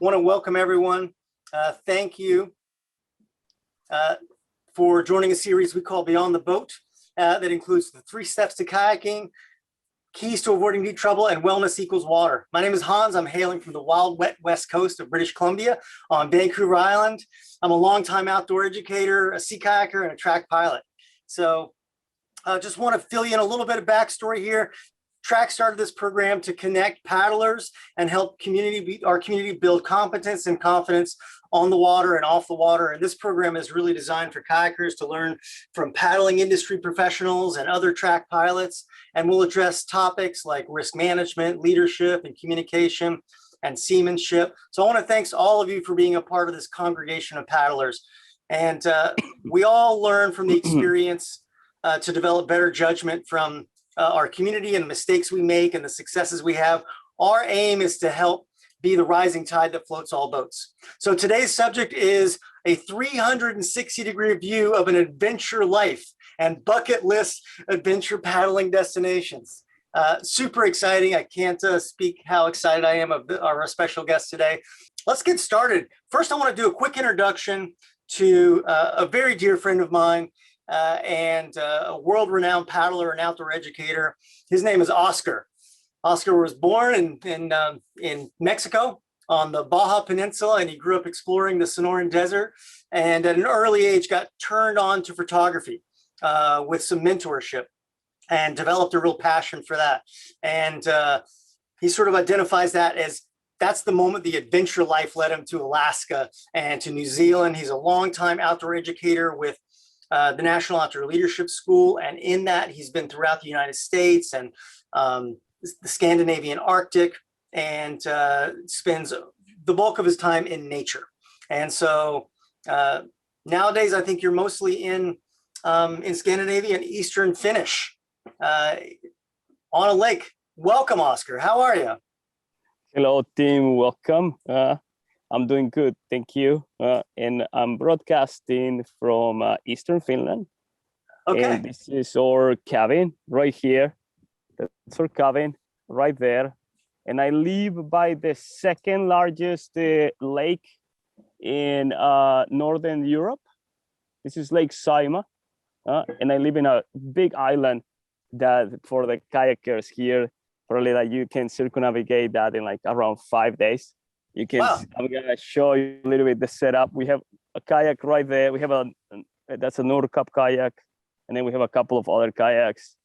want to welcome everyone. Thank you for joining a series we call Beyond the Boat that includes the 3 steps to kayaking, keys to avoiding deep trouble, and wellness equals water. My name is Hans. I'm hailing from the wild, wet west coast of British Columbia on Vancouver Island. I'm a longtime outdoor educator, a sea kayaker, and a track pilot. So I just want to fill you in a little bit of backstory here. Track started this program to connect paddlers and help our community build competence and confidence on the water and off the water. And this program is really designed for kayakers to learn from paddling industry professionals and other track pilots. And we'll address topics like risk management, leadership, and communication, and seamanship. So I want to thank all of you for being a part of this congregation of paddlers. And we all learn from the experience to develop better judgment from our community and the mistakes we make and the successes we have. Our aim is to help be the rising tide that floats all boats. So today's subject is a 360-degree view of an adventure life and bucket list adventure paddling destinations. Super exciting. I can't speak how excited I am of our special guest today. Let's get started. First, I want to do a quick introduction to a very dear friend of mine and a world-renowned paddler and outdoor educator. His name is Oscar. Oscar was born in Mexico on the Baja Peninsula, and he grew up exploring the Sonoran Desert, and at an early age got turned on to photography with some mentorship and developed a real passion for that. And he sort of identifies that as that's the moment the adventure life led him to Alaska and to New Zealand. He's a longtime outdoor educator with the National Outdoor Leadership School, and in that he's been throughout the United States and the Scandinavian Arctic, and spends the bulk of his time in nature. And so nowadays, I think you're mostly in Scandinavia and Eastern Finnish on a lake. Welcome, Oscar. How are you? Hello, team. Welcome. I'm doing good, thank you. And I'm broadcasting from Eastern Finland. Okay. And this is our cabin right here. That's our cabin right there. And I live by the second largest lake in Northern Europe. This is Lake Saimaa. And I live in a big island that for the kayakers here, probably that you can circumnavigate that in like around 5 days. You can. Wow. I'm gonna show you a little bit the setup. We have a kayak right there. We have that's a Nordkapp kayak, and then we have a couple of other kayaks.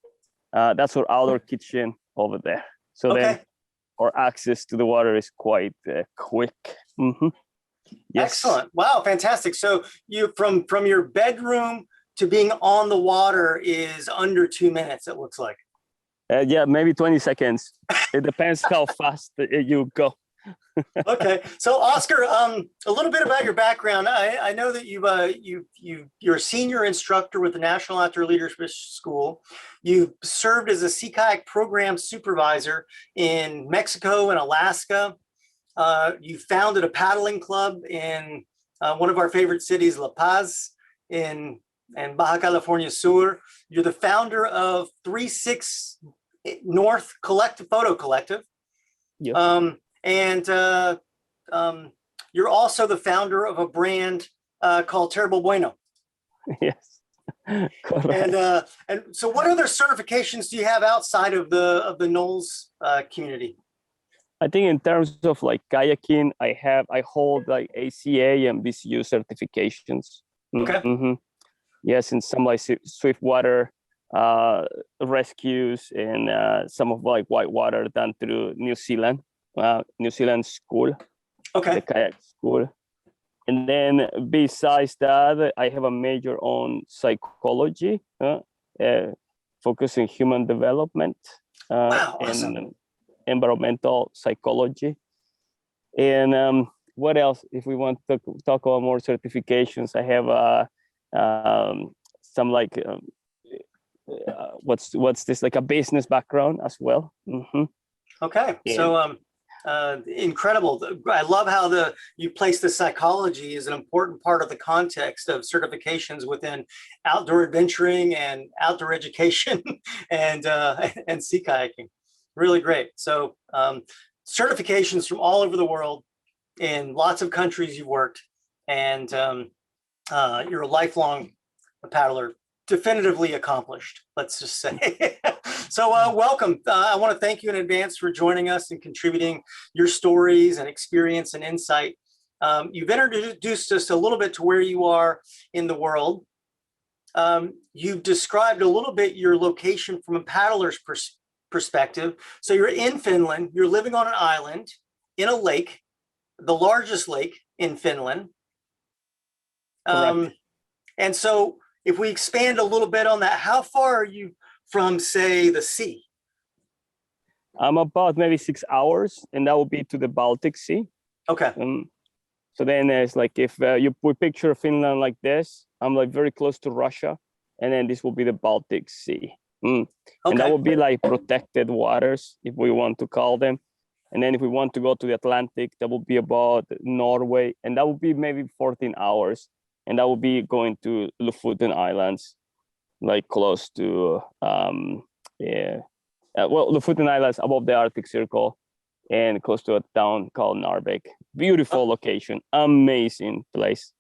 That's our outdoor kitchen over there. So okay. Then our access to the water is quite quick. Mm-hmm. Yes. Excellent. Wow, fantastic. So you from your bedroom to being on the water is under 2 minutes, it looks like. Yeah, maybe 20 seconds. It depends how fast you go. Okay, so Oscar, a little bit about your background. I know that you're a senior instructor with the National Outdoor Leadership School. You served as a sea kayak program supervisor in Mexico and Alaska. You founded a paddling club in one of our favorite cities, La Paz, in Baja California Sur. You're the founder of 36 North Photo Collective. Yep. And you're also the founder of a brand called Terrible Bueno. Yes. Correct. And so, what other certifications do you have outside of the NOLS community? I think in terms of like kayaking, I hold like ACA and BCU certifications. Okay. Mm-hmm. Yes, in some like swiftwater rescues and some of like whitewater done through New Zealand school. Okay. The kayak school. And then besides that, I have a major on psychology, focusing human development Wow, awesome. and environmental psychology. And what else? If we want to talk about more certifications, I have some like what's this, like a business background as well. Mm-hmm. Okay, Yeah. so incredible. I love how you place the psychology as an important part of the context of certifications within outdoor adventuring and outdoor education and sea kayaking. Really great. So certifications from all over the world. in lots of countries you've worked, and you're a lifelong paddler, definitively accomplished, let's just say. So welcome. I want to thank you in advance for joining us and contributing your stories and experience and insight. You've introduced us a little bit to where you are in the world. You've described a little bit your location from a paddler's perspective. So you're in Finland, you're living on an island in a lake, the largest lake in Finland. And so if we expand a little bit on that, how far are you from, say, the sea? I'm about maybe 6 hours, and that will be to the Baltic Sea. Okay. So then it's like, if you picture Finland like this, I'm like very close to Russia, and then this will be the Baltic Sea. And that will be like protected waters, if we want to call them. And then if we want to go to the Atlantic, that will be about Norway, and that will be maybe 14 hours. And that will be going to Lofoten Islands, like close to, Lofoten Islands above the Arctic Circle, and close to a town called Narvik. Beautiful location, amazing place.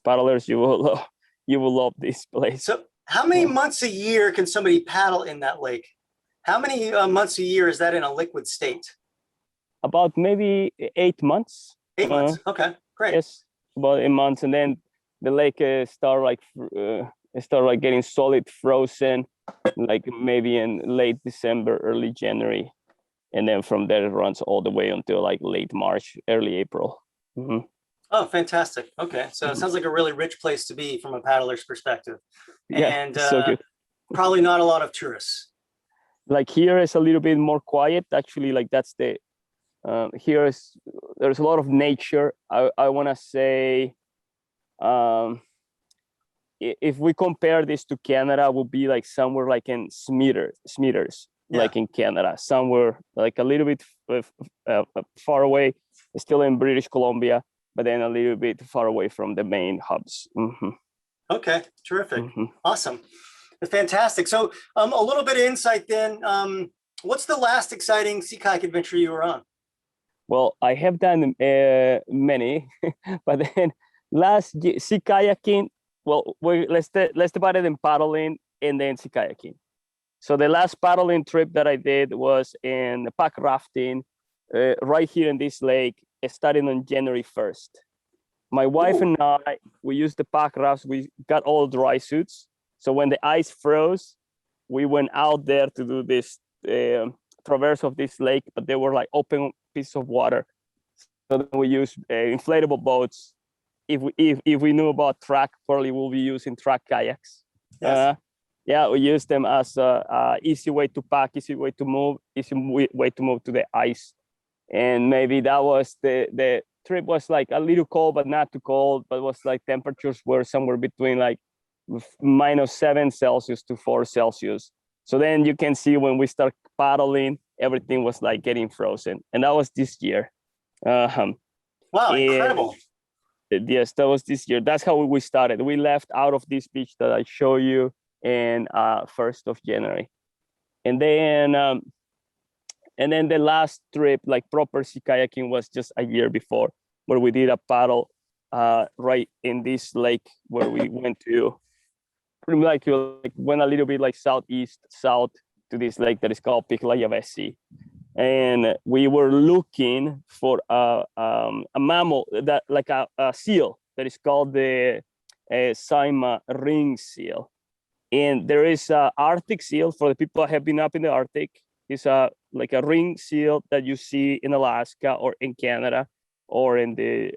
Paddlers, you will love this place. So how many months a year can somebody paddle in that lake? How many months a year is that in a liquid state? About maybe 8 months. 8 months. Okay, great. Yes, about 8 months, and then the lake start getting solid frozen, like maybe in late December, early January, and then from there it runs all the way until like late March, early April. Oh, fantastic. Okay, so it sounds like a really rich place to be from a paddler's perspective. Yeah, and so good. Probably not a lot of tourists. Like here is a little bit more quiet. Actually, like that's the there's a lot of nature. I want to say, if we compare this to Canada, will be like somewhere like in Smithers, like in Canada, somewhere like a little bit far away, still in British Columbia, but then a little bit far away from the main hubs. Okay, terrific. Awesome. Fantastic. So a little bit of insight then. What's the last exciting sea kayak adventure you were on? Well, I have done many, but then last year, sea kayaking, well, let's divide it in paddling and then sea kayaking. So the last paddling trip that I did was in pack rafting right here in this lake, starting on January 1st. My wife and I, we used the pack rafts. We got all dry suits. So when the ice froze, we went out there to do this traverse of this lake, but they were like open pieces of water. So then we used inflatable boats. If we knew about track, probably we'll be using track kayaks. Yes. Yeah, we use them as a easy way to pack, easy way to move, easy way to move to the ice. And maybe that was the trip was like a little cold, but not too cold. But it was like temperatures were somewhere between like -7 Celsius to 4 Celsius. So then you can see when we start paddling, everything was like getting frozen. And that was this year. Wow, incredible. Yes, that was this year. That's how we started. We left out of this beach that I show you in 1st of January. And then the last trip, like proper sea kayaking, was just a year before, where we did a paddle right in this lake where we went to, like went a little bit like south to this lake that is called Pihlajavesi. And we were looking for a mammal, that like a seal that is called the Saima ring seal. And there is a Arctic seal for the people that have been up in the Arctic. It's like a ring seal that you see in Alaska or in Canada or in the,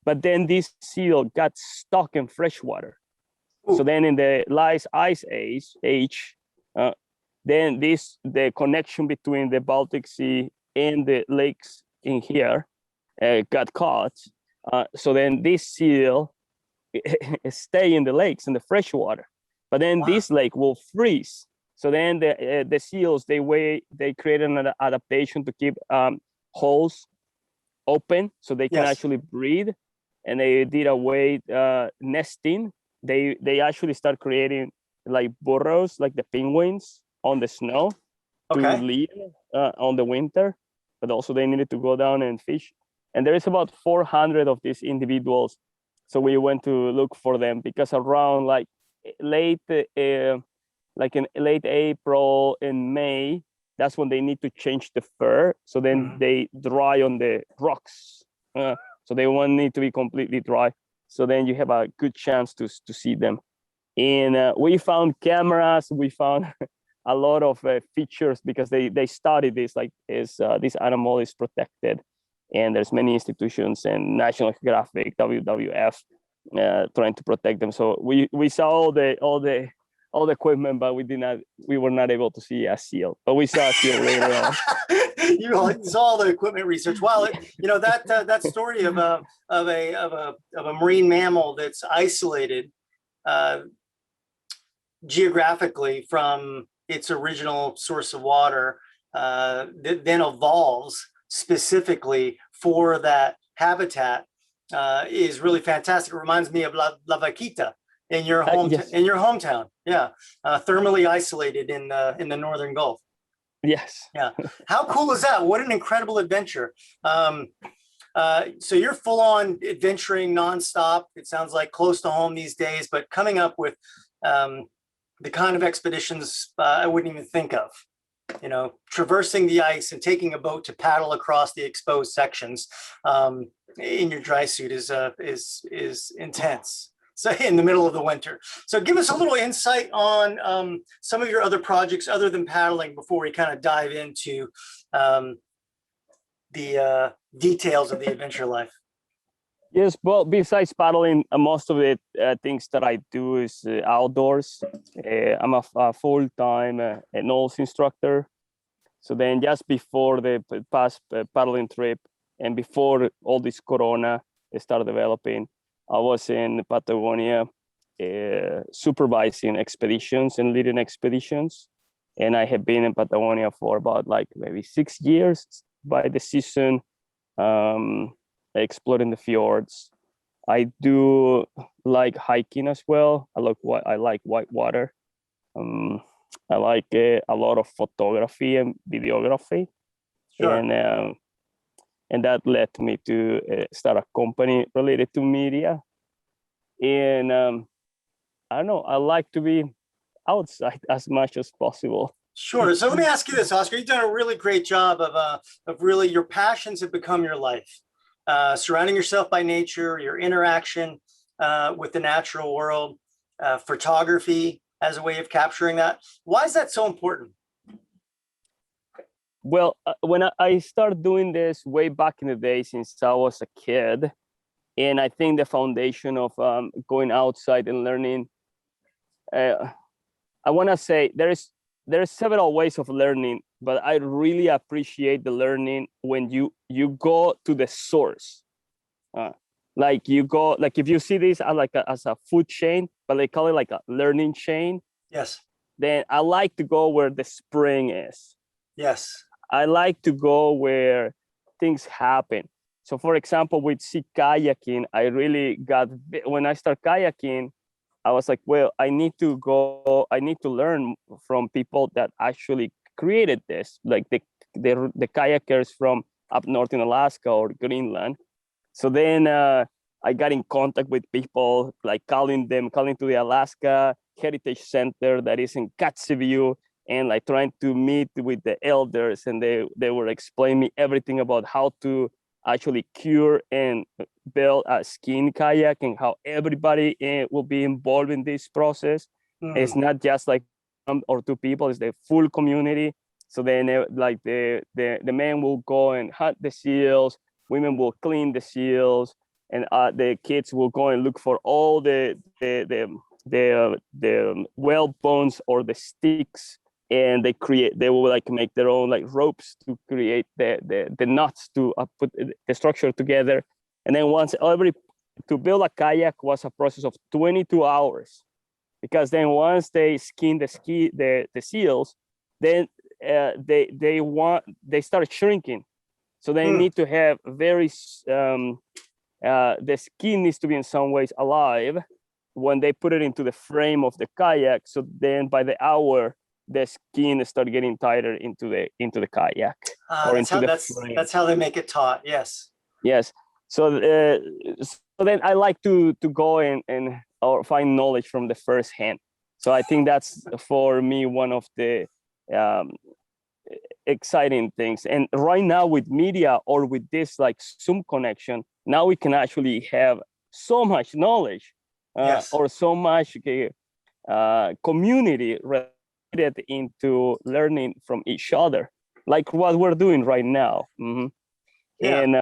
but then this seal got stuck in fresh water. So then in the last ice age, then the connection between the Baltic Sea and the lakes in here got caught. So then this seal stay in the lakes in the fresh water, but then this lake will freeze. So then the seals, they created an adaptation to keep holes open so they can actually breathe. And they did a way nesting. They actually start creating like burrows, like the penguins on the snow to live on the winter, but also they needed to go down and fish. And there is about 400 of these individuals. So we went to look for them because around like late, like in late April and May, that's when they need to change the fur. So then they dry on the rocks. So they won't need to be completely dry. So then you have a good chance to see them. And we found cameras, we found a lot of features because they studied this, like this animal is protected. And there's many institutions and National Geographic, WWF, trying to protect them. So we saw all the equipment, but we were not able to see a seal. But we saw a seal later on. You saw all the equipment research. Well, that story of a marine mammal that's isolated geographically from its original source of water, that then evolves specifically for that habitat, is really fantastic. It reminds me of La Vaquita in your Yes. in your hometown. Yeah, thermally isolated in the northern Gulf. Yes. Yeah, how cool is that? What an incredible adventure. So you're full on adventuring nonstop. It sounds like close to home these days, but coming up with the kind of expeditions I wouldn't even think of. Traversing the ice and taking a boat to paddle across the exposed sections in your dry suit is intense. So in the middle of the winter. So give us a little insight on some of your other projects other than paddling before we kind of dive into the details of the adventure life. Yes, well, besides paddling, most of the things that I do is outdoors. I'm a full-time nose instructor. So then just before the past paddling trip and before all this Corona started developing, I was in Patagonia supervising expeditions and leading expeditions. And I have been in Patagonia for about like maybe 6 years by the season. Exploring the fjords. I do like hiking as well. I like white water. I like a lot of photography and videography. Sure. And that led me to start a company related to media. And I don't know, I like to be outside as much as possible. Sure. So let me ask you this, Oscar. You've done a really great job of really your passions have become your life. Surrounding yourself by nature, your interaction with the natural world, photography as a way of capturing that. Why is that so important? Well, when I started doing this way back in the day, since I was a kid, and I think the foundation of going outside and learning, I want to say there's several ways of learning, but I really appreciate the learning when you go to the source. Like you go, like if you see this as a food chain, but they call it like a learning chain. Yes. Then I like to go where the spring is. Yes. I like to go where things happen. So for example, with sea kayaking, I really when I start kayaking, I was like, well, I need to learn from people that actually created this, like the kayakers from up north in Alaska or Greenland. So then I got in contact with people, like calling to the Alaska Heritage Center that is in Kotzebue, and like trying to meet with the elders, and they were explaining me everything about how to actually cure and build a skin kayak and how everybody will be involved in this process. It's not just like one or two people, it's the full community. So then like the men will go and hunt the seals, women will clean the seals, and the kids will go and look for all the whale bones or the sticks, and they will like make their own like ropes to create the knots to put the structure together. And then to build a kayak was a process of 22 hours, because then once they skin the seals, then they start shrinking. So they need to have very the skin needs to be in some ways alive when they put it into the frame of the kayak. So then by the hour, the skin start getting tighter into the kayak or into the frame. That's how they make it taut. Yes. Yes. So then I like to go and or find knowledge from the first hand. So I think that's for me one of the um, exciting things. And right now with media or with this like Zoom connection, now we can actually have so much knowledge Yes. or so much community related into learning from each other, like what we're doing right now. Yeah.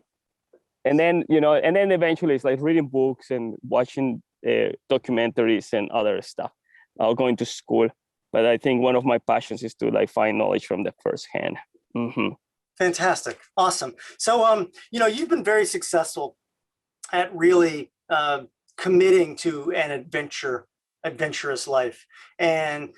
And then and then eventually it's like reading books and watching documentaries and other stuff, going to school. But I think one of my passions is to like find knowledge from the first hand. Fantastic. Awesome. So, you've been very successful at really committing to an adventurous life, and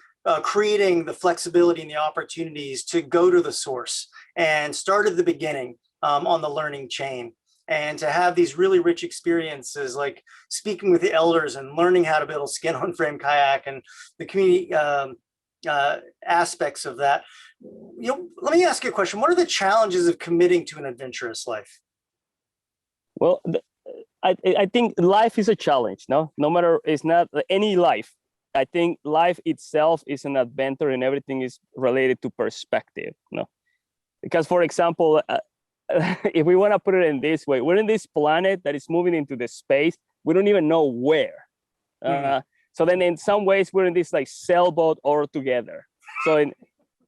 creating the flexibility and the opportunities to go to the source and start at the beginning on the learning chain, and to have these really rich experiences like speaking with the elders and learning how to build a skin on frame kayak and the community aspects of that. Let me ask you a question. What are the challenges of committing to an adventurous life? Well, I think life is a challenge. No matter, it's not any life. I think life itself is an adventure, and everything is related to perspective. No, because for example, if we want to put it in this way, we're in this planet that is moving into the space. We don't even know where. So then in some ways we're in this like sailboat all together. So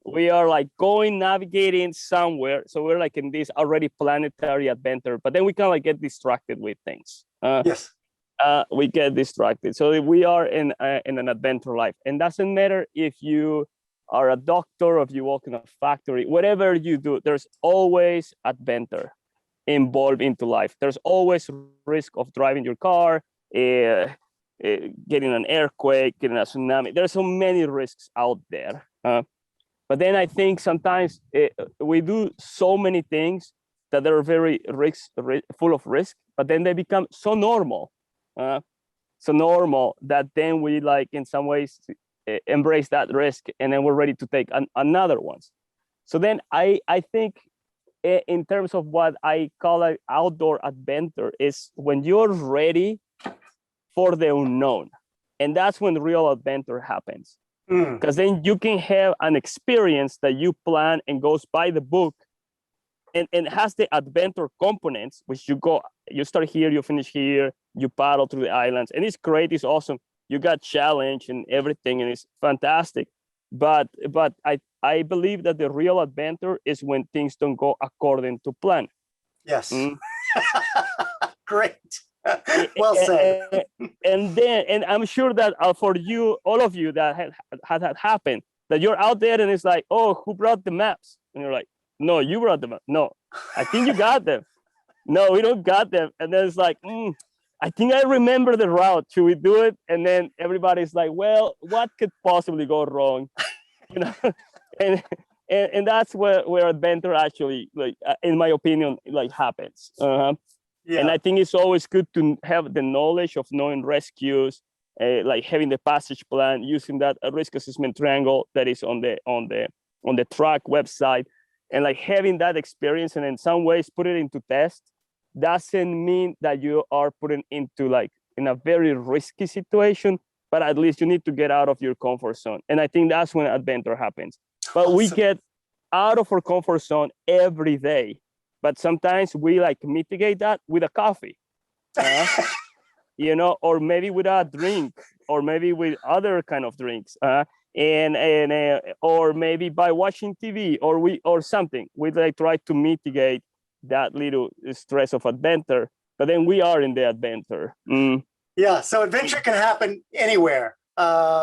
we are like navigating somewhere. So we're like in this already planetary adventure, but then we kind of like get distracted with things. Yes. We get distracted. So we are in an adventure life, and doesn't matter if you are a doctor or if you work in a factory, whatever you do, there's always adventure involved into life. There's always risk of driving your car, getting an earthquake, getting a tsunami. There's so many risks out there. But then I think sometimes we do so many things that are very full of risk, but then they become so normal that then we like in some ways embrace that risk, and then we're ready to take another ones. So then I think in terms of what I call an outdoor adventure is when you're ready for the unknown, and that's when real adventure happens. Because then you can have an experience that you plan and goes by the book, and has the adventure components, which you start here, you finish here, you paddle through the islands, and it's great, it's awesome. You got challenge and everything, and it's fantastic. But I believe that the real adventure is when things don't go according to plan. Yes. Great. Well said. And I'm sure that for you, all of you, that had happened, that you're out there and it's like, oh, who brought the maps? And you're like, no, you brought them. No, I think you got them. No, we don't got them. And then it's like, I think I remember the route. Should we do it? And then everybody's like, well, what could possibly go wrong? And that's where adventure actually, like, in my opinion, like happens. Yeah. And I think it's always good to have the knowledge of knowing rescues, like having the passage plan, using that risk assessment triangle that is on the track website, and like having that experience, and in some ways put it into test. Doesn't mean that you are putting into like in a very risky situation, but at least you need to get out of your comfort zone. And I think that's when adventure happens. But awesome. We get out of our comfort zone every day. But sometimes we like mitigate that with a coffee, or maybe with a drink, or maybe with other kind of drinks, or maybe by watching TV or something. We like try to mitigate that little stress of adventure, but then we are in the adventure. Yeah, so adventure can happen anywhere.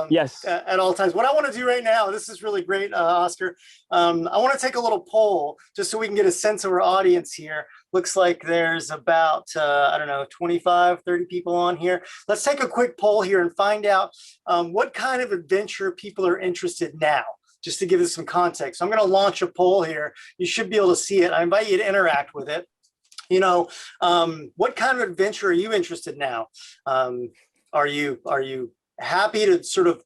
Yes, at all times. What I want to do right now, this is really great, Oscar. I want to take a little poll just so we can get a sense of our audience here. Looks like there's about, 25, 30 people on here. Let's take a quick poll here and find out what kind of adventure people are interested now, just to give us some context. So I'm going to launch a poll here. You should be able to see it. I invite you to interact with it. What kind of adventure are you interested now? Are you happy to sort of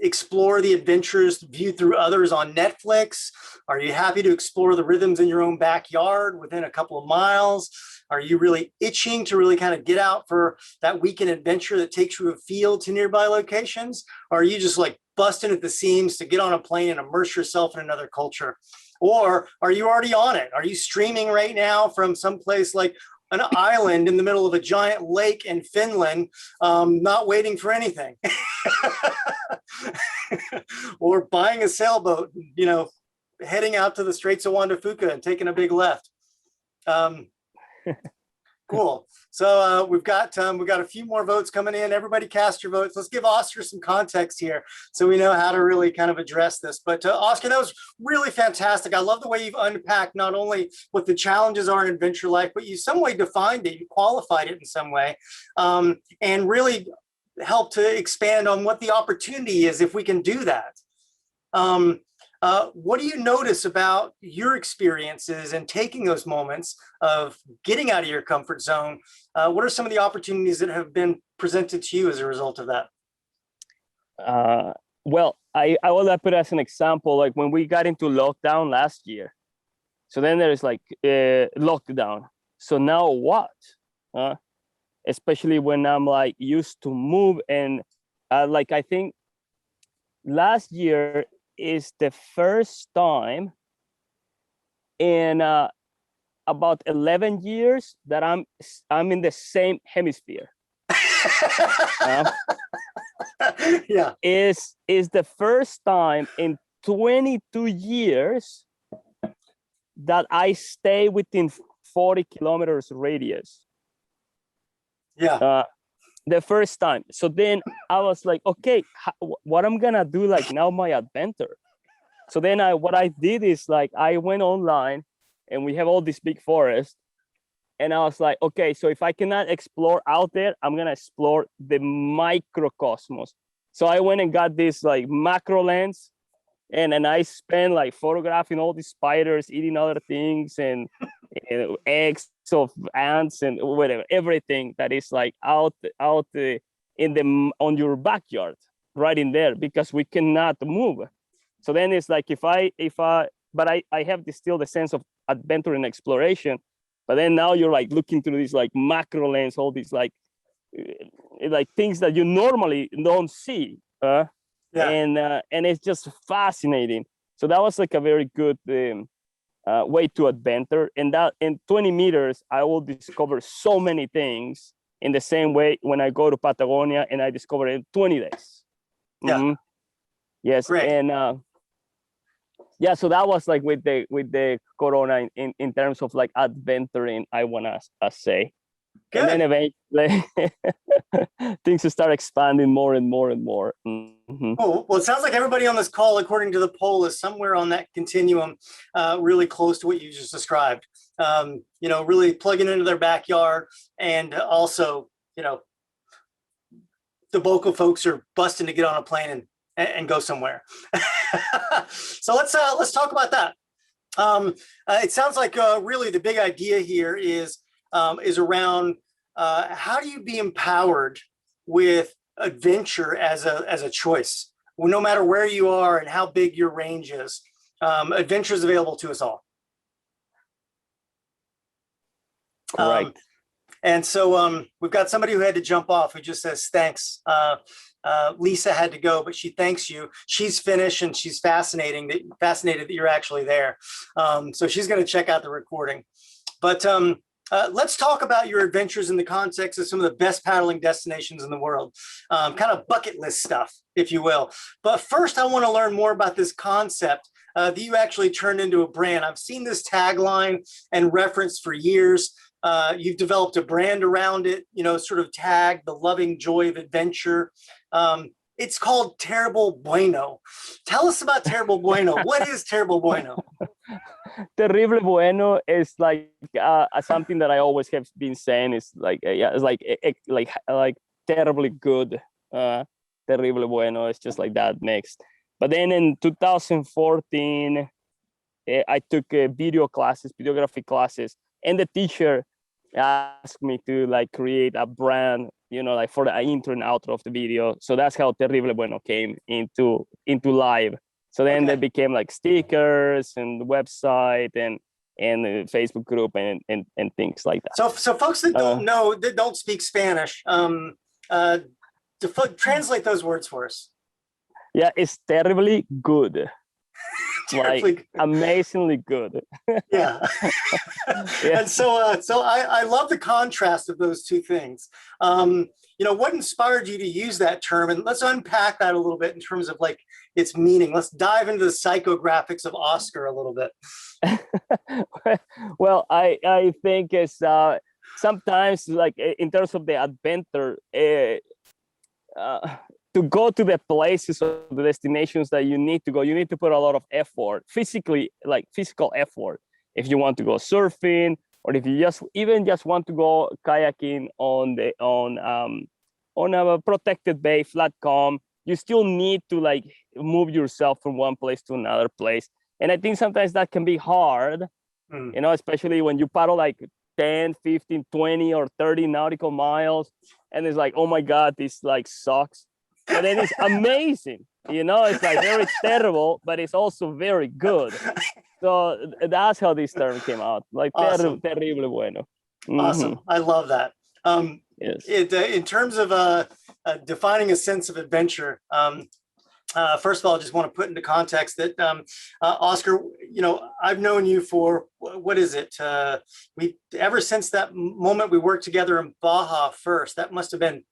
explore the adventures viewed through others on Netflix? Are you happy to explore the rhythms in your own backyard within a couple of miles? Are you really itching to really kind of get out for that weekend adventure that takes you afield to nearby locations? Or are you just like busting at the seams to get on a plane and immerse yourself in another culture? Or are you already on it? Are you streaming right now from someplace like an island in the middle of a giant lake in Finland, not waiting for anything? Or buying a sailboat, you know, heading out to the Straits of Juan de Fuca and taking a big left. Cool. So we've got a few more votes coming in. Everybody cast your votes. Let's give Oscar some context here so we know how to really kind of address this. But Oscar, that was really fantastic. I love the way you've unpacked not only what the challenges are in adventure life, but you some way defined it, you qualified it in some way, and really helped to expand on what the opportunity is if we can do that. What do you notice about your experiences and taking those moments of getting out of your comfort zone? What are some of the opportunities that have been presented to you as a result of that? Well, I will put as an example, like when we got into lockdown last year. So then there's like lockdown. So now what? Especially when I'm like used to move and like I think last year is the first time in about 11 years that I'm in the same hemisphere. Yeah, is the first time in 22 years that I stay within 40 kilometers radius. Yeah. The first time. So then I was like, okay, what I'm gonna do like now my adventure. So then what I did is like I went online and we have all this big forest. And I was like, okay, so if I cannot explore out there, I'm gonna explore the microcosmos. So I went and got this like macro lens and I spent like photographing all these spiders eating other things and eggs of ants and whatever, everything that is like out in the on your backyard, right in there, because we cannot move. So then it's like but I have still the sense of adventure and exploration. But then now you're like looking through this like macro lens, all these like things that you normally don't see. Yeah. And it's just fascinating. So that was like a very good way to adventure. And that in 20 meters, I will discover so many things in the same way when I go to Patagonia and I discover it in 20 days. Yeah. Mm-hmm. Yes. Great. And yeah, so that was like with the Corona in terms of like adventuring, I wanna say. Good. And then eventually things start expanding more and more and more. Mm-hmm. Cool. Well, it sounds like everybody on this call, according to the poll, is somewhere on that continuum, really close to what you just described. You know, really plugging into their backyard, and also, you know, the vocal folks are busting to get on a plane and go somewhere. So let's talk about that. It sounds like really the big idea here is around how do you be empowered with adventure as a choice, well, no matter where you are and how big your range is. Adventure is available to us all. Right. And so we've got somebody who had to jump off who just says thanks. Lisa had to go, but she thanks you. She's Finnish and she's fascinated that you're actually there. So she's going to check out the recording. But let's talk about your adventures in the context of some of the best paddling destinations in the world, kind of bucket list stuff, if you will. But first, I want to learn more about this concept that you actually turned into a brand. I've seen this tagline and reference for years. You've developed a brand around it, you know, sort of tag the loving joy of adventure. It's called Terrible Bueno. Tell us about Terrible Bueno. What is Terrible Bueno? Terrible Bueno is like something that I always have been saying. It's like yeah, it's like terribly good. Terrible Bueno. It's just like that mixed. But then in 2014, I took videography classes, and the teacher asked me to like create a brand, you know, like for the intro and outro of the video. So that's how Terrible Bueno came into live. So then they became like stickers and website and Facebook group and things like that. So folks that don't know, that don't speak Spanish, translate those words for us. Yeah, it's terribly good. Terribly like amazingly good. Yeah. Yeah. And so I love the contrast of those two things. You know, what inspired you to use that term? And let's unpack that a little bit in terms of like its meaning. Let's dive into the psychographics of Oscar a little bit. Well, I think it's sometimes like in terms of the adventure, to go to the places or the destinations that you need to go, you need to put a lot of effort, physically, like physical effort. If you want to go surfing, or if you just want to go kayaking on a protected bay, flat calm, you still need to like move yourself from one place to another place. And I think sometimes that can be hard, you know, especially when you paddle like 10, 15, 20 or 30 nautical miles. And it's like, oh my God, this like sucks. But then it's amazing, you know, it's like very terrible, but it's also very good. So that's how this term came out, like Awesome. terrible bueno. Awesome. I love that. Yes. In terms of defining a sense of adventure, first of all, I just want to put into context that Oscar, you know, I've known you for, what is it? Ever since that moment we worked together in Baja first, that must have been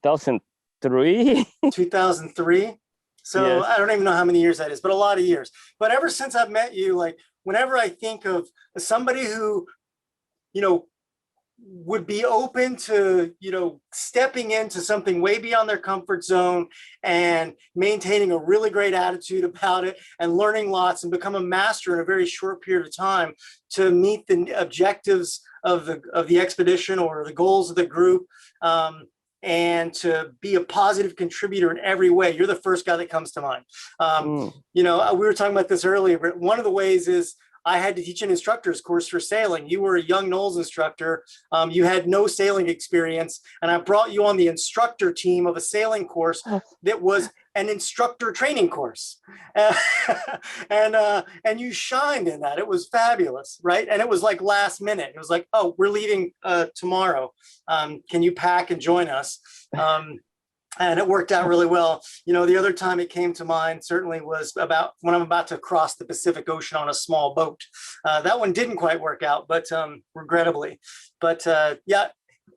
2003. 2003. So yes. I don't even know how many years that is, but a lot of years. But ever since I've met you, like whenever I think of somebody who, you know, would be open to, you know, stepping into something way beyond their comfort zone and maintaining a really great attitude about it and learning lots and become a master in a very short period of time to meet the objectives of the expedition or the goals of the group, and to be a positive contributor in every way. You're the first guy that comes to mind. You know, we were talking about this earlier, but one of the ways is I had to teach an instructor's course for sailing. You were a young Knowles instructor. You had no sailing experience, and I brought you on the instructor team of a sailing course that was an instructor training course. And you shined in that. It was fabulous, right? And it was like last minute. It was like, oh, we're leaving tomorrow. Can you pack and join us? And it worked out really well. You know, the other time it came to mind certainly was about when I'm about to cross the Pacific Ocean on a small boat. That one didn't quite work out, but regrettably. But yeah,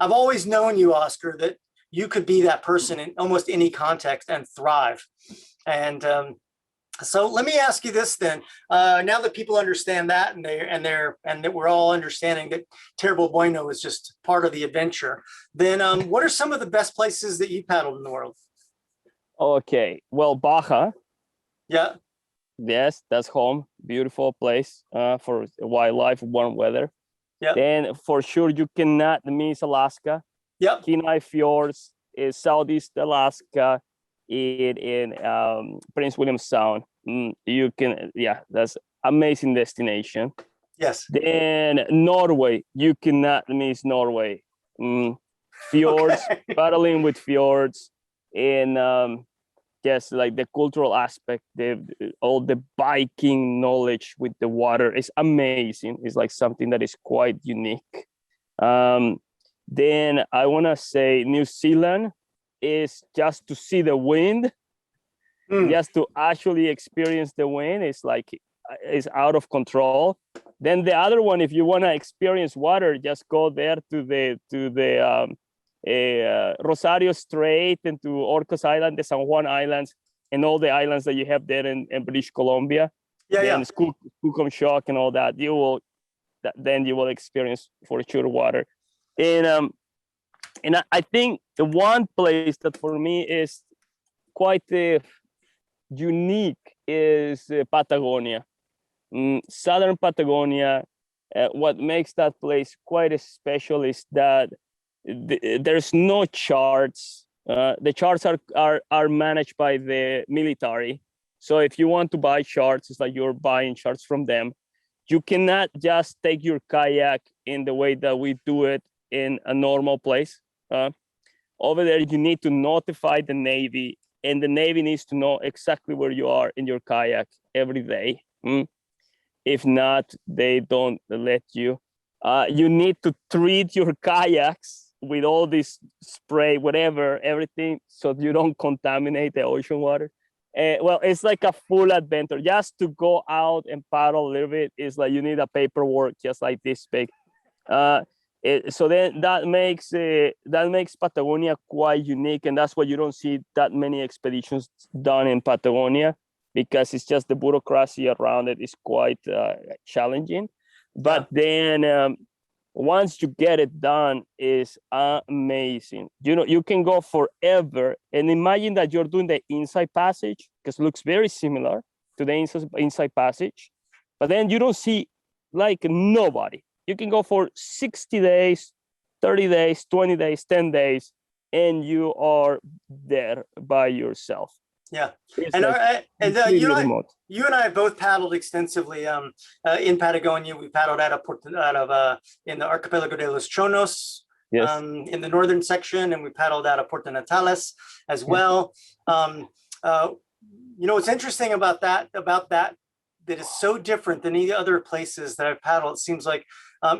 I've always known you, Oscar, that you could be that person in almost any context and thrive. And so let me ask you this then. Now that people understand that, and that we're all understanding that Terrible Bueno is just part of the adventure, then what are some of the best places that you paddled in the world? Okay, well, Baja. Yeah. Yes, that's home. Beautiful place for wildlife, warm weather. Yeah. Then for sure you cannot miss Alaska. Yep. Kenai Fjords is Southeast Alaska in Prince William Sound. You can, yeah, that's amazing destination. Yes. Then Norway, you cannot miss Norway. Fjords, paddling with fjords, and just like the cultural aspect, all the biking knowledge with the water is amazing. It's like something that is quite unique. Then I want to say New Zealand is just to see the wind, just to actually experience the wind. It's like, it's out of control. Then the other one, if you want to experience water, just go there to the Rosario Strait and to Orcos Island, the San Juan Islands, and all the islands that you have there in British Columbia. Yeah, then Skookum Shock and all that. Then you will experience for sure water. And I think the one place that for me is quite unique is Patagonia, Southern Patagonia. What makes that place quite special is that there's no charts. The charts are managed by the military. So if you want to buy charts, it's like you're buying charts from them. you cannot just take your kayak in the way that we do it in a normal place. Over there, you need to notify the Navy, and the Navy needs to know exactly where you are in your kayak every day. If not, they don't let you. You need to treat your kayaks with all this spray, whatever, everything, so you don't contaminate the ocean water. Well, it's like a full adventure. Just to go out and paddle a little bit is like you need a paperwork just like this big. So then that makes Patagonia quite unique, and that's why you don't see that many expeditions done in Patagonia, because it's just the bureaucracy around it is quite challenging. But then once you get it done, is amazing. You know, you can go forever, and imagine that you're doing the inside passage, because it looks very similar to the inside passage, but then you don't see like nobody. You can go for 60 days, 30 days, 20 days, 10 days, and you are there by yourself. Yeah, It's and like you and I both paddled extensively in Patagonia. We paddled out of in the Archipelago de los Chonos, yes. In the northern section, and we paddled out of Puerto Natales as well. You know, what's interesting about that is so different than any other places that I've paddled. It seems like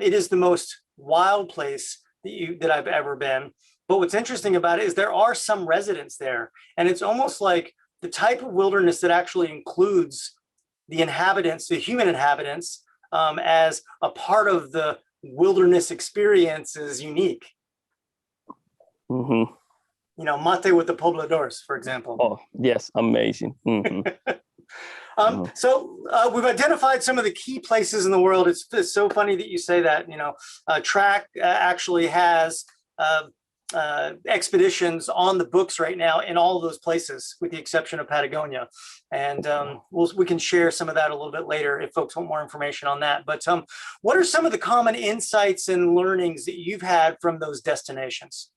it is the most wild place that I've ever been. But what's interesting about it is there are some residents there, and it's almost like the type of wilderness that actually includes the inhabitants, the human inhabitants, as a part of the wilderness experience is unique. Mm-hmm. You know, mate with the pobladores, for example. Oh, yes, amazing. Mm-hmm. So we've identified some of the key places in the world. It's so funny that you say that. You know, Track actually has expeditions on the books right now in all of those places, with the exception of Patagonia. And we can share some of that a little bit later if folks want more information on that. But what are some of the common insights and learnings that you've had from those destinations,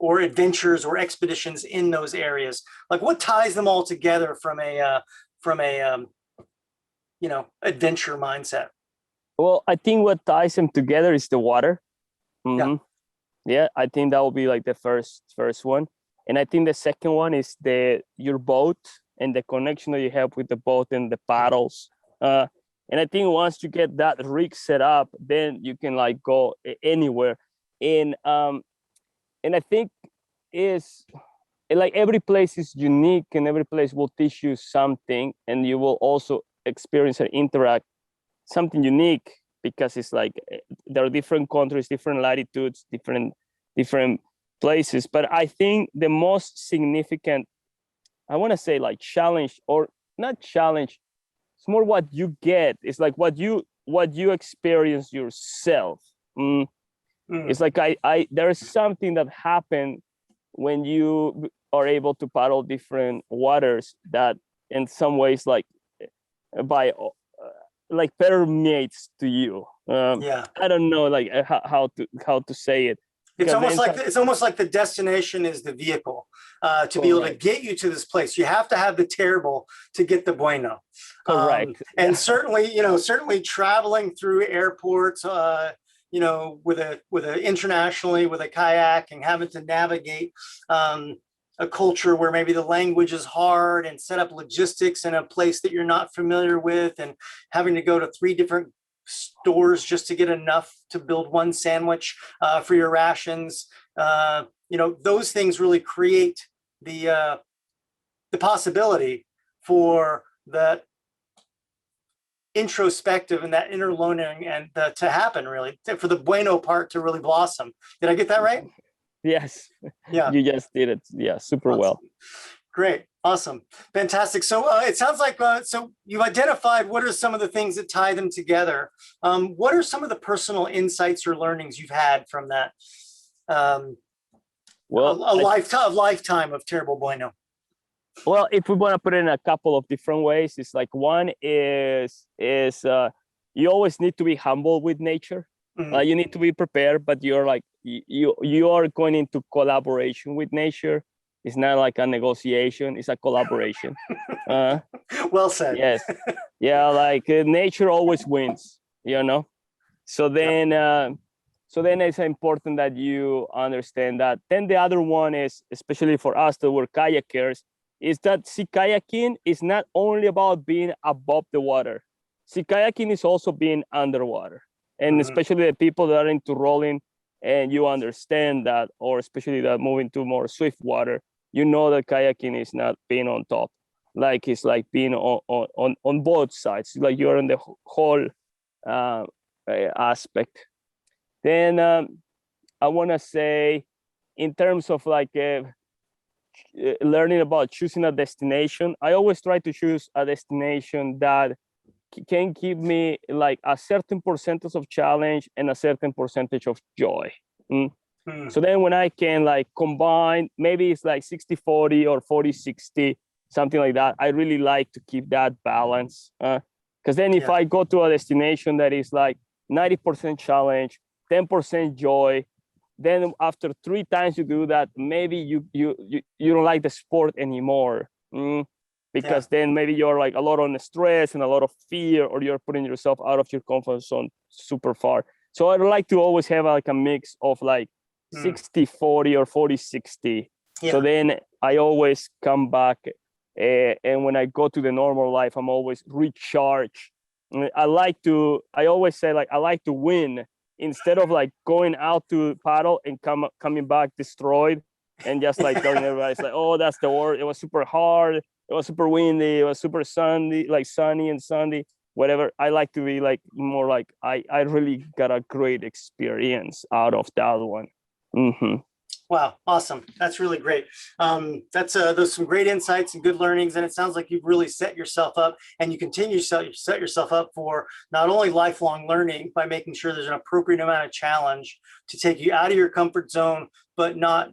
or adventures or expeditions in those areas? Like, what ties them all together from a you know, adventure mindset? Well, I think what ties them together is the water. Mm-hmm. Yeah, I think that will be like the first one. And I think the second one is your boat and the connection that you have with the boat and the paddles. And I think once you get that rig set up, then you can like go anywhere. And I think is like every place is unique, and every place will teach you something, and you will also experience and interact something unique, because it's like there are different countries, different latitudes, different places. But I think the most significant, I want to say, like challenge, or not challenge, it's more what you get. It's like what you experience yourself. It's like there is something that happened when you are able to paddle different waters that in some ways like permeates to you. I don't know like how to say it. It's almost like the destination is the vehicle to be able to get you to this place. You have to have the terrible to get the bueno. Correct. And certainly traveling through airports, you know, with a internationally with a kayak, and having to navigate a culture where maybe the language is hard, and set up logistics in a place that you're not familiar with, and having to go to 3 different stores just to get enough to build one sandwich for your rations. You know, those things really create the possibility for that introspective and that inner learning and to happen, really, for the bueno part to really blossom. Did I get that right? Yes. Yeah. You just did it. Yeah, super awesome. Well. Great. Awesome. Fantastic. So it sounds like, so you've identified what are some of the things that tie them together. What are some of the personal insights or learnings you've had from that? Well, a lifetime of terrible bueno. Well, if we want to put it in a couple of different ways, it's like one is you always need to be humble with nature. Mm-hmm. You need to be prepared, but you're like you are going into collaboration with nature. It's not like a negotiation, it's a collaboration. Well said. Yes. Yeah, like nature always wins, you know? So then, it's important that you understand that. Then the other one is, especially for us that were kayakers, is that sea kayaking is not only about being above the water. Sea kayaking is also being underwater. And especially the people that are into rolling and you understand that, or especially that moving to more swift water, you know that kayaking is not being on top. Like it's like being on both sides, like you're in the whole aspect. Then I want to say, in terms of like learning about choosing a destination, I always try to choose a destination that can give me like a certain percentage of challenge and a certain percentage of joy. So then when I can like combine, maybe it's like 60-40 or 40-60, something like that, I really like to keep that balance. Because then if I go to a destination that is like 90% challenge, 10% joy, then after 3 times you do that, maybe you don't like the sport anymore. Because then maybe you're like a lot on stress and a lot of fear, or you're putting yourself out of your comfort zone super far. So I'd like to always have like a mix of like 60-40 or 40-60. So then I always come back, and when I go to the normal life, I'm always recharged. I always say like I like to win instead of like going out to paddle and coming back destroyed and just like telling everybody, it's like, oh, that's the word. It was super hard. It was super windy. It was super sunny, like sunny and sunny, whatever. I like to be like more like I really got a great experience out of that one. Wow, awesome. That's really great. Those some great insights and good learnings. And it sounds like you've really set yourself up, and you continue to set yourself up for not only lifelong learning by making sure there's an appropriate amount of challenge to take you out of your comfort zone, but not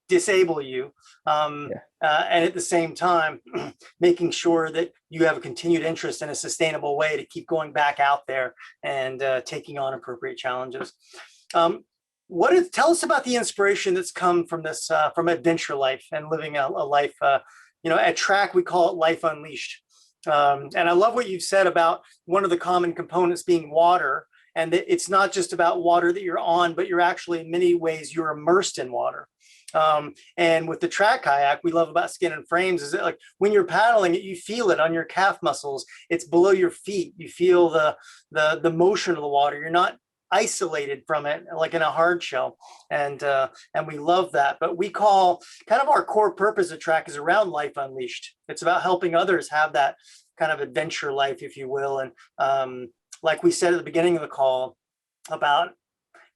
disable you. And at the same time, making sure that you have a continued interest in a sustainable way to keep going back out there and taking on appropriate challenges. Tell us about the inspiration that's come from this, from adventure life and living a life, at track, we call it life unleashed. And I love what you've said about one of the common components being water, and that it's not just about water that you're on, but you're actually in many ways, you're immersed in water. And with the track kayak, we love about Skin and Frames is that like when you're paddling it, you feel it on your calf muscles. It's below your feet. You feel the motion of the water. You're not isolated from it like in a hard shell, and we love that. But we call kind of our core purpose of track is around life unleashed. It's about helping others have that kind of adventure life, if you will. And like we said at the beginning of the call about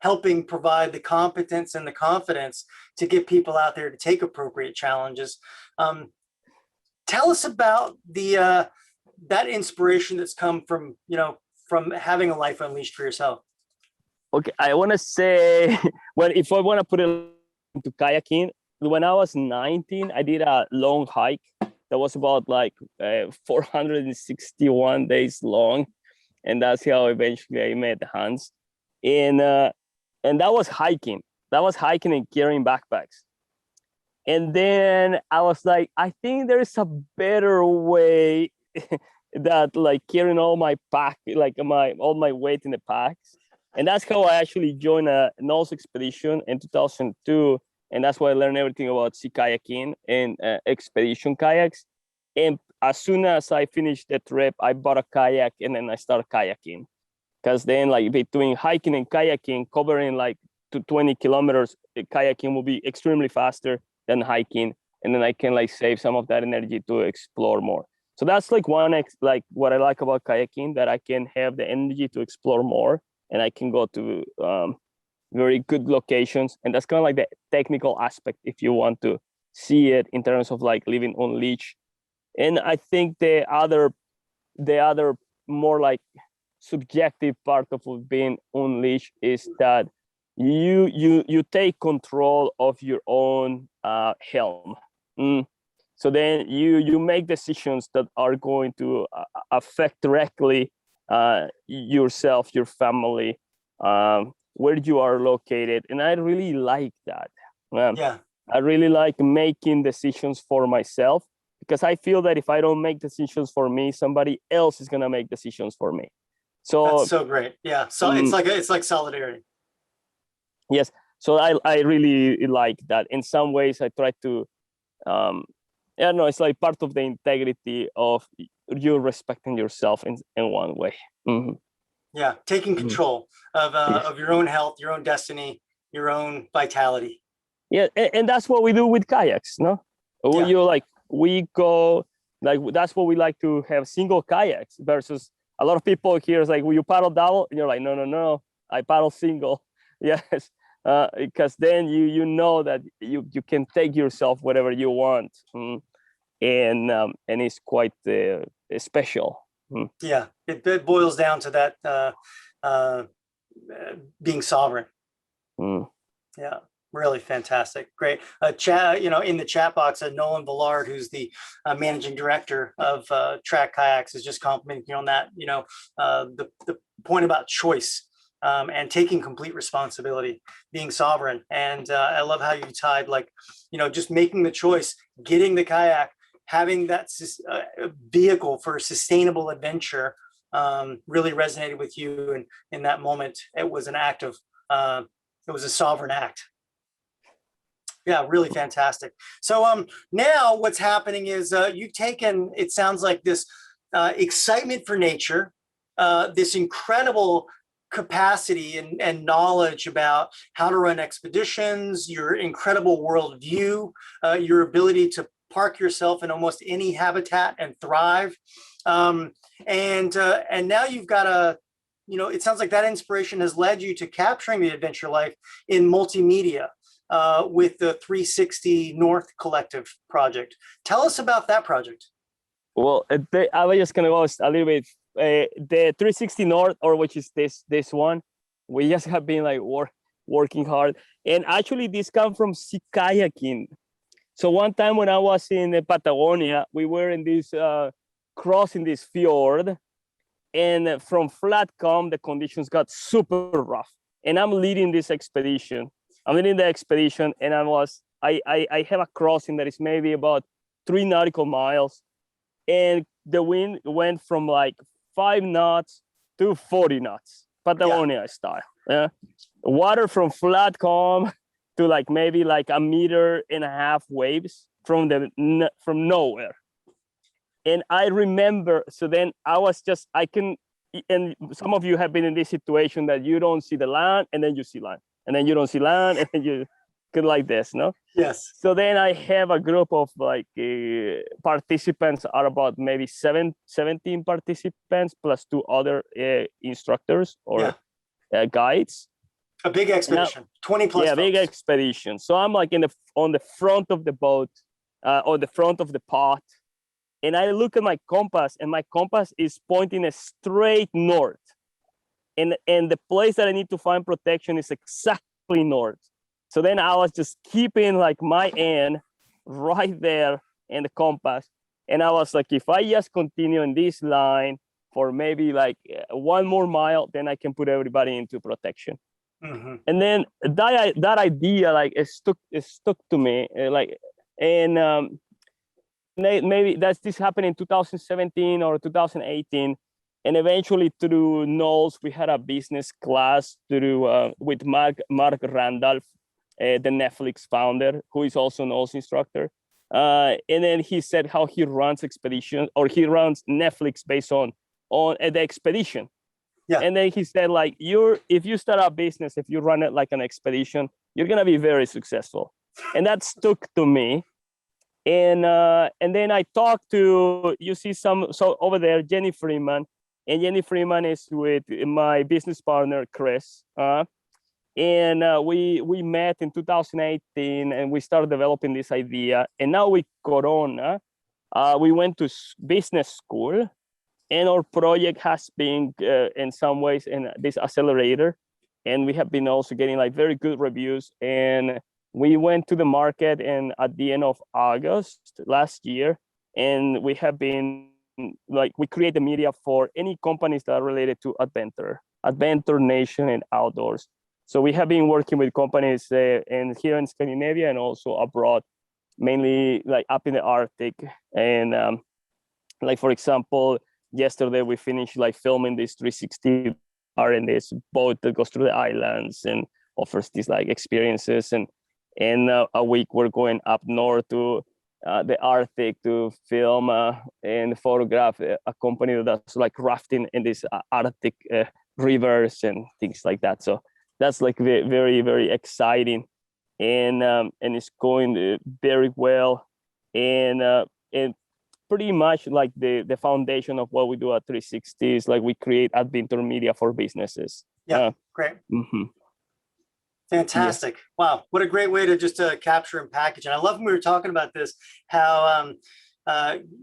helping provide the competence and the confidence to get people out there to take appropriate challenges. Tell us about that inspiration that's come from having a life unleashed for yourself. Okay, I want to say, well, if I want to put it into kayaking, when I was 19, I did a long hike that was about like 461 days long, and that's how eventually I met Hans. And that was hiking. That was hiking and carrying backpacks. And then I was like, I think there's a better way that like carrying all my pack, like all my weight in the packs. And that's how I actually joined a nose expedition in 2002. And that's why I learned everything about sea kayaking and expedition kayaks. And as soon as I finished the trip, I bought a kayak and then I started kayaking. Because then like between hiking and kayaking, covering like to 20 kilometers, kayaking will be extremely faster than hiking. And then I can like save some of that energy to explore more. So that's like like what I like about kayaking, that I can have the energy to explore more, and I can go to very good locations. And that's kind of like the technical aspect if you want to see it in terms of like living on leash. And I think the other more like subjective part of being on leash is that you take control of your own helm. So then you make decisions that are going to affect directly yourself, your family, where you are located. And I really like that. Yeah, I really like making decisions for myself, because I feel that if I don't make decisions for me, somebody else is gonna make decisions for me. So That's so great. Yeah. So it's like solidarity. yes, so I really like that. In some ways, I try to, I don't know, it's like part of the integrity of you respecting yourself in one way. Mhm. Yeah. Taking Mhm. control Yes. of your own health, your own destiny, your own vitality. Yeah, and that's what we do with kayaks, no? Yeah. We go, like, that's what we like to have, single kayaks, versus a lot of people here is like, will you paddle double? And you're like, no, no, no, I paddle single. Yes, because then you know that you can take yourself wherever you want. And it's quite special. Yeah. It boils down to that uh, being sovereign. Mm. Yeah, really fantastic. Great. Chat, in the chat box, Nolan Villard, who's the managing director of Track Kayaks, is just complimenting you on that. The point about choice and taking complete responsibility, being sovereign. And I love how you tied, like, just making the choice, getting the kayak, having that vehicle for sustainable adventure really resonated with you. And in that moment, it was an act of it was a sovereign act. Yeah, really fantastic. So now what's happening is you've taken, it sounds like, this excitement for nature, this incredible capacity and knowledge about how to run expeditions, your incredible worldview, your ability to park yourself in almost any habitat and thrive. And now you've got it sounds like that inspiration has led you to capturing the adventure life in multimedia with the 360 North Collective project. Tell us about that project. Well, I was just gonna go a little bit. The 360 North, or which is this one, we just have been like working hard, and actually this comes from sea kayaking. So one time when I was in Patagonia, we were in this crossing this fjord, and from flat calm, the conditions got super rough. And I'm leading this expedition. I'm leading the expedition, and I have a crossing that is maybe about 3 nautical miles, and the wind went from like 5 knots to 40 knots, Patagonia style. Yeah, water from flat calm to like maybe like 1.5 meters waves from nowhere. And I remember, so then I can, and some of you have been in this situation that you don't see the land, and then you see land, and then you don't see land, and then you could like this, no? Yes. So then I have a group of like participants, are about maybe 17 participants plus 2 other instructors or guides. A big expedition, 20 plus. Yeah, folks. big expedition. So I'm like on the front of the boat, or the front of the pot, and I look at my compass, and my compass is pointing a straight north, and the place that I need to find protection is exactly north. So then I was just keeping like my end right there in the compass, and I was like, if I just continue in this line for maybe like 1 more mile, then I can put everybody into protection. Mm-hmm. And then that idea, like, it stuck to me, and maybe this happened in 2017 or 2018, and eventually through Knowles, we had a business class with Mark Randolph, the Netflix founder, who is also an Knowles instructor. And then he said how he runs expeditions, or he runs Netflix based on the expedition. Yeah. And then he said, like, if you start a business, if you run it like an expedition, you're gonna be very successful. And that stuck to me. And then I talked to, so over there, Jenny Freeman, and Jenny Freeman is with my business partner, Chris. And we met in 2018, and we started developing this idea. And now with Corona, we went to business school, and our project has been in some ways in this accelerator, and we have been also getting like very good reviews. And we went to the market at the end of August last year, and we have been like, we create the media for any companies that are related to adventure nation and outdoors. So we have been working with companies in here in Scandinavia and also abroad, mainly like up in the Arctic. And like, for example, yesterday we finished like filming this 360 bar in this boat that goes through the islands and offers these like experiences. And in a week we're going up north to the Arctic to film and photograph a company that does like rafting in these Arctic rivers and things like that. So that's like very, very exciting, and it's going very well. And pretty much like the foundation of what we do at 360 is like we create adventure media for businesses. Yeah, great. Mm-hmm. Fantastic. Yeah. Wow. What a great way to just capture and package. And I love when we were talking about this, how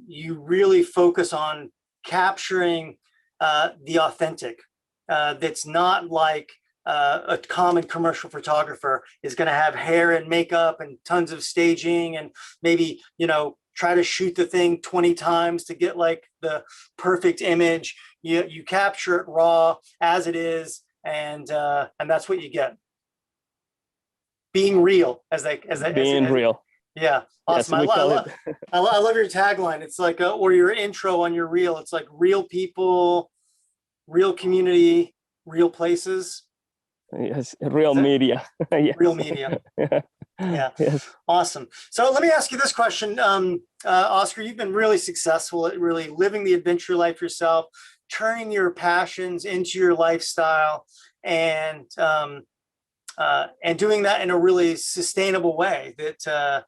you really focus on capturing the authentic. That's not like a common commercial photographer is going to have hair and makeup and tons of staging and maybe, you know, try to shoot the thing 20 times to get like the perfect image. You capture it raw as it is, and that's what you get. Being real, being real. Yeah, awesome. Yes, I love your tagline. It's like, or your intro on your reel. It's like real people, real community, real places. Yes, real media. Yes. Real media. Yeah. Yes. Awesome. So let me ask you this question, Oscar. You've been really successful at really living the adventure life yourself, turning your passions into your lifestyle, and doing that in a really sustainable way that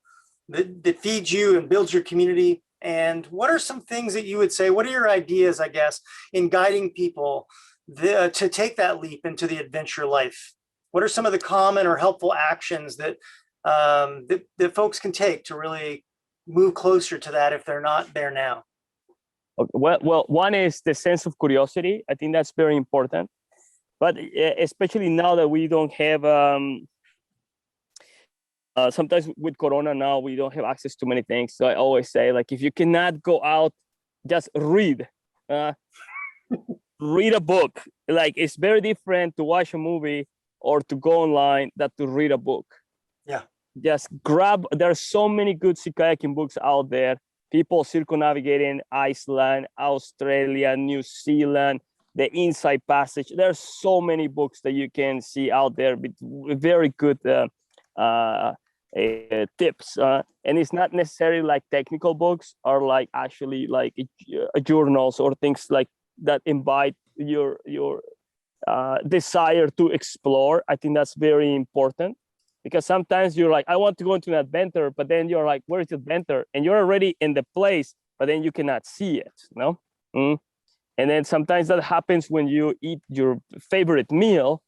feeds you and builds your community. And what are some things that you would say? What are your ideas, I guess, in guiding people to take that leap into the adventure life? What are some of the common or helpful actions that that folks can take to really move closer to that if they're not there now? Well, one is the sense of curiosity. I think that's very important. But especially now that we don't have, sometimes with Corona now, we don't have access to many things. So I always say, like, if you cannot go out, just read. Read a book. Like, it's very different to watch a movie or to go online than to read a book. Yeah. Just grab, there are so many good sea kayaking books out there. People circumnavigating Iceland, Australia, New Zealand, the Inside Passage. There's so many books that you can see out there with very good tips. And it's not necessarily like technical books or like actually like journals or things like that invite your desire to explore. I think that's very important, because sometimes you're like, I want to go into an adventure, but then you're like, where is the adventure? And you're already in the place, but then you cannot see it, no? And then sometimes that happens when you eat your favorite meal,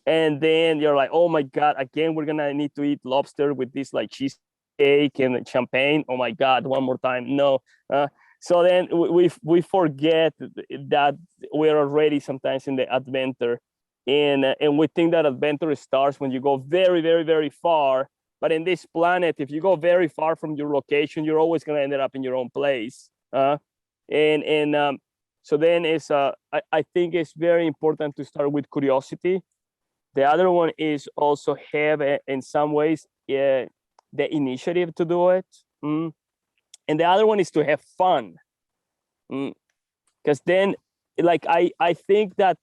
and then you're like, oh my God, again, we're gonna need to eat lobster with this like cheesecake and champagne. Oh my God, one more time, no. So then we forget that we're already sometimes in the adventure, and we think that adventure starts when you go very, very, very far. But in this planet, if you go very far from your location, you're always gonna end up in your own place. So then I think it's very important to start with curiosity. The other one is also have, in some ways, the initiative to do it. And the other one is to have fun. Because then, like, I think that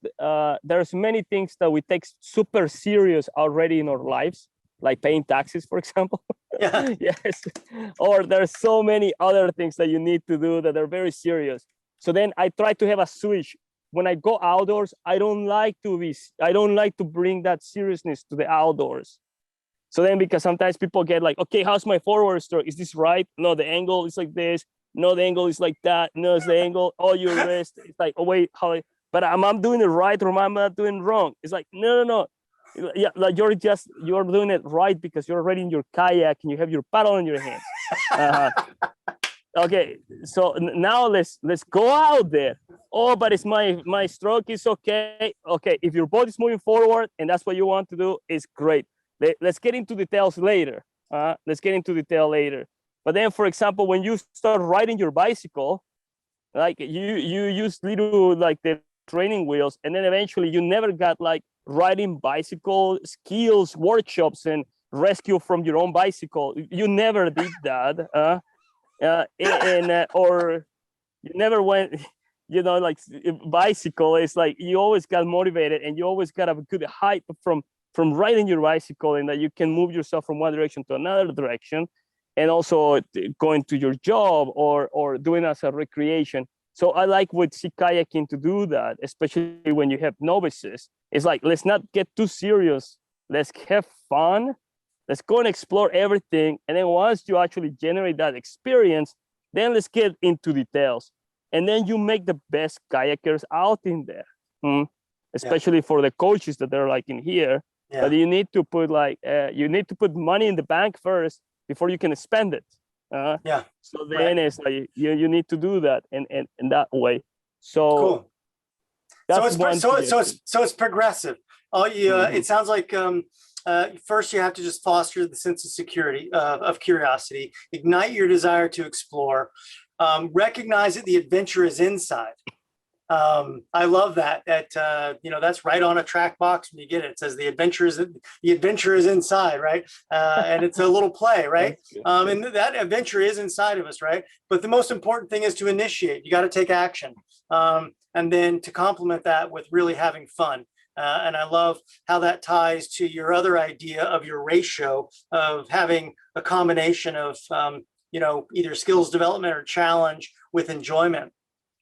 there's many things that we take super serious already in our lives, like paying taxes, for example. Yeah. Yes. Or there's so many other things that you need to do that are very serious. So then I try to have a switch. When I go outdoors, I don't like to bring that seriousness to the outdoors. So then, because sometimes people get like, okay, how's my forward stroke? Is this right? No, the angle is like this. No, the angle is like that. No, it's the angle. Oh, your wrist. It's like, oh wait, but I'm doing it right, or am I not doing it wrong? It's like, no. Yeah, like you're doing it right because you're already in your kayak and you have your paddle in your hands. Okay, so now let's go out there. Oh, but it's my stroke is okay. Okay, if your boat is moving forward and that's what you want to do, it's great. Let's get into details later. Let's get into detail later. But then, for example, when you start riding your bicycle, like you use little like the training wheels, and then eventually you never got like riding bicycle skills workshops and rescue from your own bicycle. You never did that, or you never went. You know, like bicycle is like you always got motivated, and you always got a good hype from riding your bicycle, and that you can move yourself from one direction to another direction, and also going to your job or doing as a recreation. So I like with sea kayaking to do that, especially when you have novices. It's like, let's not get too serious. Let's have fun. Let's go and explore everything. And then once you actually generate that experience, then let's get into details. And then you make the best kayakers out in there, especially for the coaches that are like in here. Yeah. But you need to put money in the bank first before you can spend it. So then it's like you need to do that in that way. So cool. So it's progressive. It sounds like first you have to just foster the sense of security, of curiosity, ignite your desire to explore, recognize that the adventure is inside. I love that. That's right on a track box when you get it. It says the adventure is inside, right? And it's a little play, right? And that adventure is inside of us, right? But the most important thing is to initiate. You got to take action, and then to complement that with really having fun. And I love how that ties to your other idea of your ratio of having a combination of either skills development or challenge with enjoyment.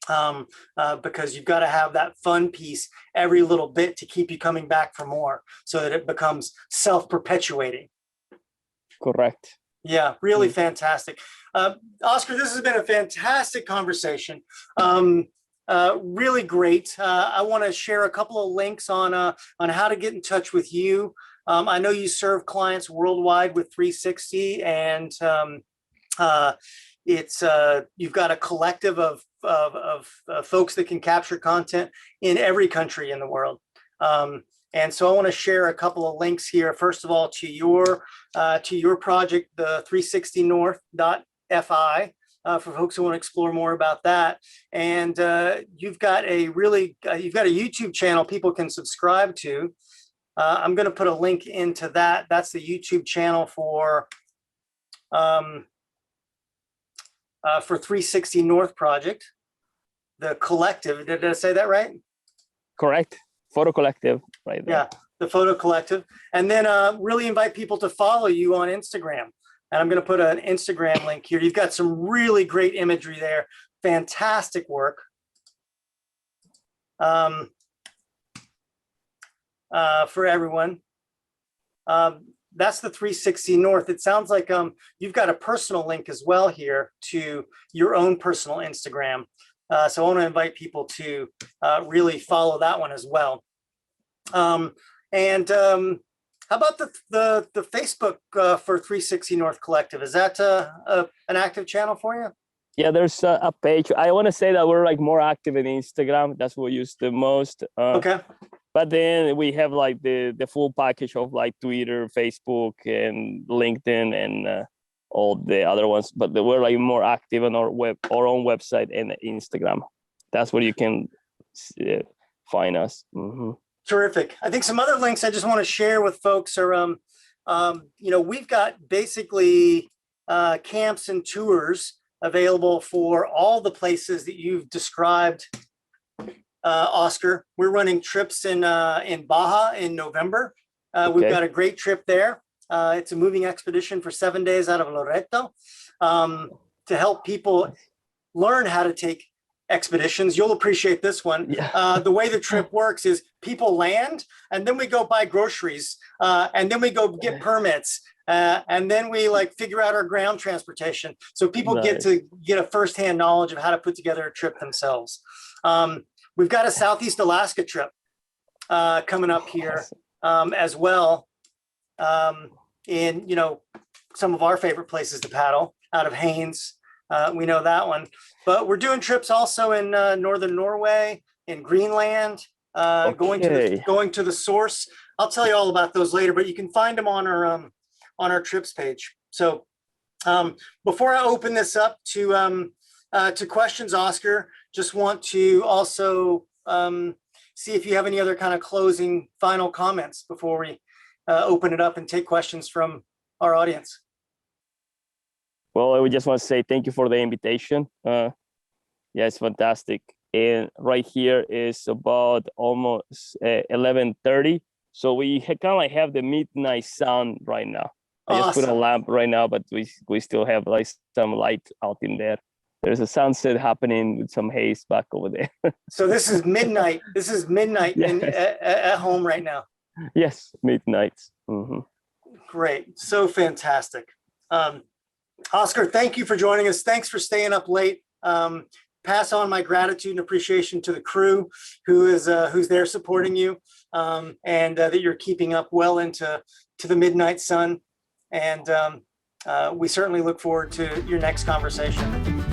Because you've got to have that fun piece every little bit to keep you coming back for more, so that it becomes self-perpetuating. Correct. Yeah, really fantastic. Oscar, this has been a fantastic conversation. Really great. I want to share a couple of links on how to get in touch with you. I know you serve clients worldwide with 360, and you've got a collective of folks that can capture content in every country in the world. And so I want to share a couple of links here. First of all, to your project, the 360north.fi, for folks who want to explore more about that. And you've got a YouTube channel people can subscribe to. I'm going to put a link into that. That's the YouTube channel for 360 North Project, the collective. Did I say that right? Correct. Photo collective, right there. Yeah, the photo collective. And then really invite people to follow you on Instagram. And I'm going to put an Instagram link here. You've got some really great imagery there. Fantastic work. For everyone. That's the 360 North. It sounds like you've got a personal link as well here to your own personal Instagram. So I want to invite people to really follow that one as well. How about the Facebook for 360 North Collective? Is that an active channel for you? Yeah, there's a page. I want to say that we're like more active in Instagram. That's what we use the most. Okay. But then we have like the full package of like Twitter, Facebook, and LinkedIn, and all the other ones. But we're like more active on our own website and Instagram. That's where you can find us. Mm-hmm. Terrific. I think some other links I just want to share with folks are, we've got basically camps and tours available for all the places that you've described, Oscar. We're running trips in Baja in November. Okay. We've got a great trip there. It's a moving expedition for 7 days out of Loreto to help people learn how to take expeditions. You'll appreciate this one. Yeah. The way the trip works is people land, and then we go buy groceries, and then we go get permits, and then we like figure out our ground transportation. So people get to get a firsthand knowledge of how to put together a trip themselves. We've got a Southeast Alaska trip coming up here as well. In some of our favorite places to paddle out of Haines. We know that one, but we're doing trips also in northern Norway, in Greenland, going to the source. I'll tell you all about those later, but you can find them on our trips page. So before I open this up to questions, Oscar, just want to also see if you have any other kind of closing final comments before we open it up and take questions from our audience. Well, I would just want to say thank you for the invitation. Yeah, it's fantastic. And right here is about almost 11:30. So we kind of like have the midnight sun right now. I just put a Awesome. lamp right now, but we still have like some light out in there. There's a sunset happening with some haze back over there. So this is midnight. This is midnight Yes. at home right now. Yes, midnight. Mhm. Great. So fantastic. Oscar, thank you for joining us. Thanks for staying up late. Pass on my gratitude and appreciation to the crew who's there supporting you, and that you're keeping up well into the midnight sun. And we certainly look forward to your next conversation.